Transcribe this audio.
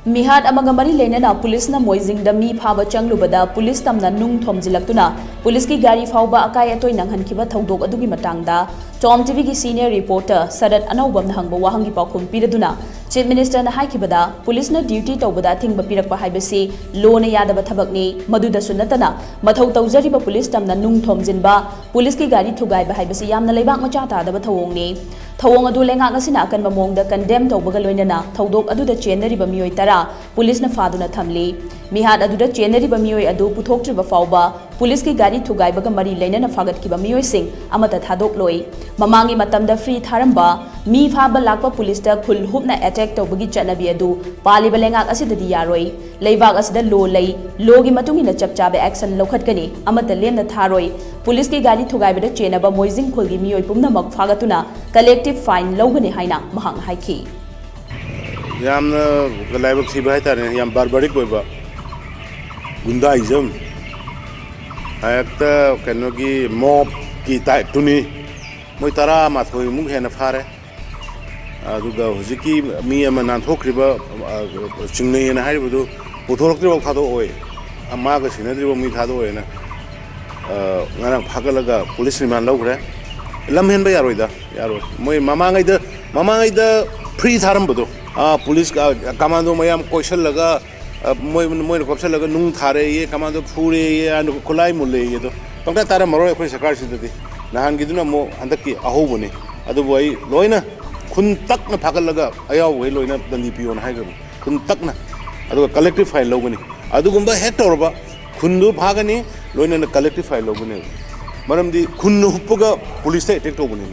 Mihat amaga mari lenana police na moizing da mi phaba changlubada police tamna nung thomjilaktuna police ki gari phauba akai atoi nanghankiba thodok adugi matangda TOMTV ki senior reporter Sadat Anaubam na hangba wahangi pakhum piraduna Chief Minister na haikibada police na duty tawbada thingba pirakpa haibasi law na yadaba thabakni maduda sunatana mathau tawjariba police tamna nung thomjinba police ki gari thugai ba haibasi yamna leibak macha ta daba thawongni thawong adu lenga ngasina kan mamongda condemn tawbaga loinana thodok aduda chenariba mioi tara police na faduna thamli mihat aduda chenariba mioi adu puthoktriba fauba police ki gari thugai baga mari leinana fagat kiba mioi sing amata thadok loi mamangi matamda free tharamba mi phaba lakpa police ta khul hupna attack tawbagi chanabi adu paliba lenga asidadi yaroi leibak asida law lei law gi matungina chapchabe action lokhatkani amata lemna tharoi police ki gari thugai bada chenaba moizing khulgi mioi pumna mak phagatuna collective fine logani haina mahang haiki yamna laibak thiba haitare yam barbaric oiba gundaism ayakta kanogi mob ki type tuni moi tara mathoi mung hena phare aduga hujiki mi ama nan thokriba chingnei na haribudu puthorokriba khado oi amma ga sinadriba mi khado oi na ngana phagalaga police man logre lamhen ba yaroida yaroi moi mamangai da free tharam budu police commando mayam question laga moi kopsal laga nung thare ye commando phure ye anu kolai mulle ye do tongta tara maro ekoi sarkar sidadi nahan giduna mo andaki ahobuni adu boy loina khun takna phagalaga ayaw we loina dandi pion haiga khun takna adu collective file logani adu gumba hectorba khundu phagani loina collective file logani maramdi khunnu huppuga police attack tobuni